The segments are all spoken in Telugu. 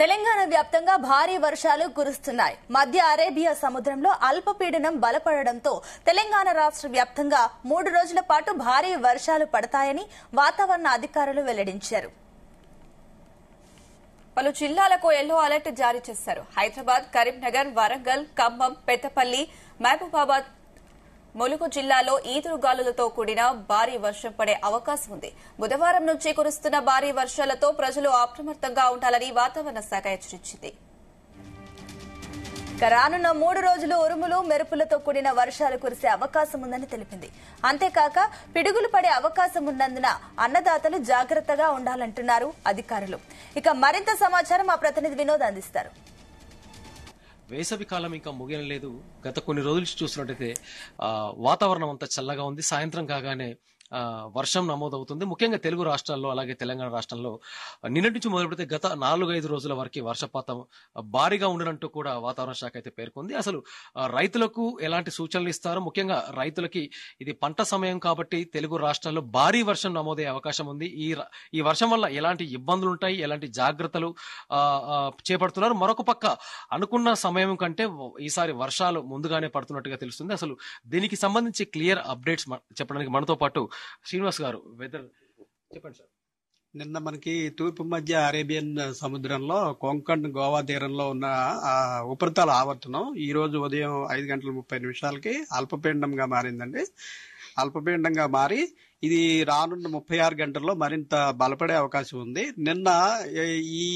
తెలంగాణ వ్యాప్తంగా భారీ వర్షాలు కురుస్తున్నాయి. మధ్య అరేబియా సముద్రంలో అల్పపీడనం బలపడడంతో తెలంగాణ రాష్ట్ర వ్యాప్తంగా 3 రోజుల పాటు భారీ వర్షాలు పడతాయని వాతావరణ అధికారులు వెల్లడించారు. పలు జిల్లాలకు ఎల్లో అలర్ట్ జారీ చేశారు. హైదరాబాద్, కరీంనగర్, వరంగల్, ఖమ్మం, పెద్దపల్లి, మహబూబాబాద్, ములుగు జిల్లాలో ఈదురుగాలులతో కూడిన భారీ వర్షం పడే అవకాశం ఉంది. బుధవారం నుంచి కురుస్తున్న భారీ వర్షాలతో ప్రజలు అప్రమత్తంగా ఉండాలని వాతావరణ శాఖ హెచ్చరించింది. రానున్న 3 రోజులు ఉరుములు, మెరుపులతో కూడిన వర్షాలు కురిసే అవకాశం ఉందని తెలిపింది. అంతేకాక పిడుగులు పడే అవకాశం ఉన్నందున అన్నదాతలు జాగ్రత్తగా ఉండాలంటున్నారు అధికారులు. ఇక మరింత సమాచారం మా ప్రతినిధి వినోద్ అందిస్తారు. వేసవి కాలం ఇంకా ముగియలేదు. గత కొన్ని రోజులు చూసినట్టయితే వాతావరణం అంతా చల్లగా ఉంది. సాయంత్రం కాగానే వర్షం నమోదవుతుంది. ముఖ్యంగా తెలుగు రాష్ట్రాల్లో అలాగే తెలంగాణ రాష్ట్రంలో నిన్నటి నుంచి మొదలు పెడితే గత 4-5 రోజుల వరకు వర్షపాతం భారీగా ఉండనంటూ కూడా వాతావరణ శాఖ అయితే పేర్కొంది. అసలు రైతులకు ఎలాంటి సూచనలు ఇస్తారు? ముఖ్యంగా రైతులకి ఇది పంట సమయం కాబట్టి తెలుగు రాష్ట్రాల్లో భారీ వర్షం నమోదయ్యే అవకాశం ఉంది. ఈ వర్షం వల్ల ఎలాంటి ఇబ్బందులు ఉంటాయి, ఎలాంటి జాగ్రత్తలు చేపడుతున్నారు? మరొక పక్క అనుకున్న సమయం కంటే ఈసారి వర్షాలు ముందుగానే పడుతున్నట్టుగా తెలుస్తుంది. అసలు దీనికి సంబంధించి క్లియర్ అప్డేట్స్ చెప్పడానికి మనతో పాటు శ్రీనివాస్ గారు, వెదర్ చెప్పండి సార్. నిన్న మనకి తూర్పు మధ్య అరేబియన్ సముద్రంలో కొంకణ్, గోవా తీరంలో ఉన్న ఉపరితల ఆవర్తనం ఈ రోజు ఉదయం 5:30 అల్పపీడనంగా మారిందండి. అల్పపీడనంగా మారి ఇది రానున్న 36 గంటల్లో మరింత బలపడే అవకాశం ఉంది. నిన్న ఈ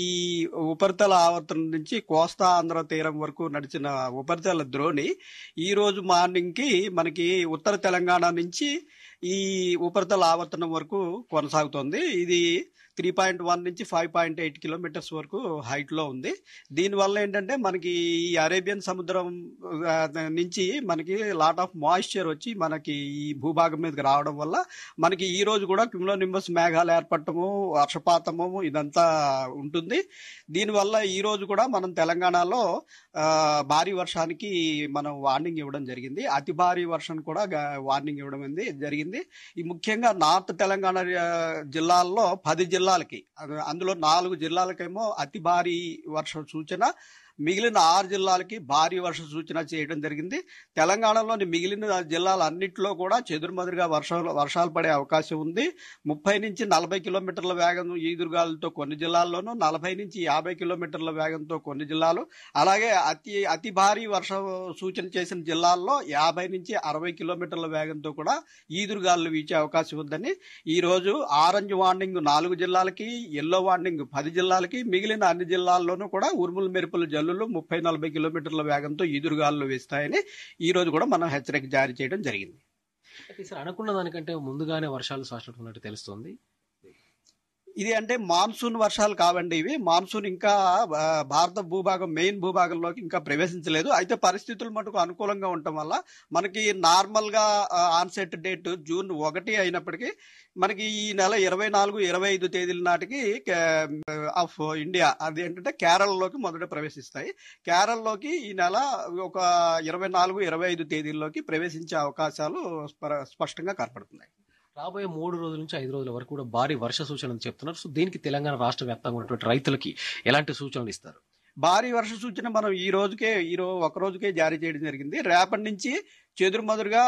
ఉపరితల ఆవర్తనం నుంచి కోస్తా ఆంధ్ర తీరం వరకు నడిచిన ఉపరితల ద్రోణి ఈ రోజు మార్నింగ్ కి మనకి ఉత్తర తెలంగాణ నుంచి ఈ ఉపరితల ఆవర్తనం వరకు కొనసాగుతోంది. ఇది 3.1 నుంచి 5.8 కిలోమీటర్స్ వరకు హైట్ లో ఉంది. దీనివల్ల ఏంటంటే మనకి ఈ అరేబియన్ సముద్రం నుంచి మనకి లాట్ ఆఫ్ మాయిశ్చర్ వచ్చి మనకి ఈ భూభాగం మీదకి రావడం వల్ల మనకి ఈ రోజు కూడా క్యుములోనింబస్ మేఘాలు ఏర్పడటము, వర్షపాతము ఇదంతా ఉంటుంది. దీనివల్ల ఈ రోజు కూడా మనం తెలంగాణలో భారీ వర్షానికి మనం వార్నింగ్ ఇవ్వడం జరిగింది. అతి భారీ వర్షం కూడా వార్నింగ్ ఇవ్వడం జరిగింది. ఈ ముఖ్యంగా నార్త్ తెలంగాణ జిల్లాల్లో 10 జిల్లాలకి, అందులో 4 జిల్లాలకేమో అతి భారీ వర్షం సూచన, మిగిలిన 6 జిల్లాలకి భారీ వర్ష సూచన చేయడం జరిగింది. తెలంగాణలోని మిగిలిన జిల్లాలన్నింటిలో కూడా చెదురుమదురుగా వర్షాలు పడే అవకాశం ఉంది. 30 నుంచి 40 కిలోమీటర్ల వేగం ఈదురుగాలులతో కొన్ని జిల్లాల్లోనూ, 40 నుంచి 50 కిలోమీటర్ల వేగంతో కొన్ని జిల్లాలు, అలాగే అతి భారీ వర్ష సూచన చేసిన జిల్లాల్లో 50 నుంచి 60 కిలోమీటర్ల వేగంతో కూడా ఈదురుగాలు వీచే అవకాశం ఉందని ఈ రోజు ఆరెంజ్ వార్నింగ్ 4 జిల్లాలకి, ఎల్లో వార్నింగ్ 10 జిల్లాలకి, మిగిలిన అన్ని జిల్లాల్లోనూ కూడా ఉరుములు మెరుపులు 30-40 కిలోమీటర్ల వేగంతో ఈదురుగాలు వేస్తాయని ఈ రోజు కూడా మనం హెచ్చరిక జారీ చేయడం జరిగింది. అనుకున్న దానికంటే ముందుగానే వర్షాలు సాగినట్టు తెలుస్తుంది. ఇది అంటే మాన్సూన్ వర్షాలు కావండి. ఇవి మాన్సూన్ ఇంకా భారత భూభాగం మెయిన్ భూభాగంలోకి ఇంకా ప్రవేశించలేదు. అయితే పరిస్థితులు మటుకు అనుకూలంగా ఉండటం వల్ల మనకి నార్మల్ గా ఆన్సెట్ డేట్ జూన్ 1 అయినప్పటికీ మనకి ఈ నెల 24, 25 తేదీల నాటికి ఆఫ్ ఇండియా అది ఏంటంటే కేరళలోకి మొదట ప్రవేశిస్తాయి. కేరళలోకి ఈ నెల ఒక 24, 25 తేదీల్లోకి ప్రవేశించే అవకాశాలు స్పష్టంగా కనపడుతున్నాయి. రాబోయే 3 రోజుల నుంచి 5 రోజుల వరకు కూడా భారీ వర్ష సూచనలు చెప్తున్నారు. సో దీనికి తెలంగాణ రాష్ట్ర వ్యాప్తంగా ఉన్నటువంటి రైతులకి ఎలాంటి సూచనలు ఇస్తారు? భారీ వర్ష సూచన మనం ఒక రోజుకే జారీ చేయడం జరిగింది. రేపటి నుంచి చెదురుమదురుగా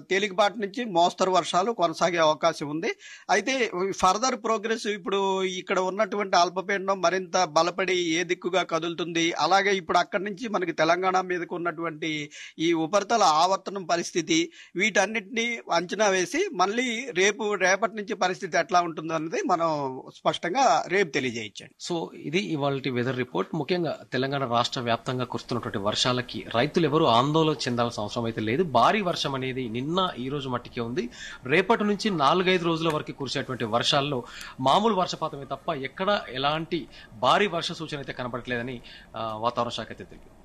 తేలికపాటి నుంచి మోస్తరు వర్షాలు కొనసాగే అవకాశం ఉంది. అయితే ఫర్దర్ ప్రోగ్రెస్ ఇప్పుడు ఇక్కడ ఉన్నటువంటి అల్పపీడనం మరింత బలపడి ఏ దిక్కుగా కదులుతుంది, అలాగే ఇప్పుడు అక్కడి నుంచి మనకి తెలంగాణ మీదకు ఉన్నటువంటి ఈ ఉపరితల ఆవర్తనం పరిస్థితి, వీటన్నిటిని అంచనా వేసి మళ్ళీ రేపటి నుంచి పరిస్థితి ఎట్లా ఉంటుంది అన్నది మనం స్పష్టంగా రేపు తెలియజేయచ్చండి. సో ఇది ఇవాల్టి వెదర్ రిపోర్ట్. ముఖ్యంగా తెలంగాణ రాష్ట్ర వ్యాప్తంగా కురుస్తున్నటువంటి వర్షాలకి రైతులు ఎవరు ఆందోళన చెందాల్సిన అవసరం లేదు. భారీ వర్షం అనేది నిన్న ఈ రోజు మట్టికే ఉంది. రేపటి నుంచి 4-5 రోజుల వరకు కురిసేటువంటి వర్షాల్లో మామూలు వర్షపాతమే తప్ప ఎక్కడ ఎలాంటి భారీ వర్ష సూచన అయితే కనబడట్లేదని వాతావరణ శాఖ అయితే తెలిపింది.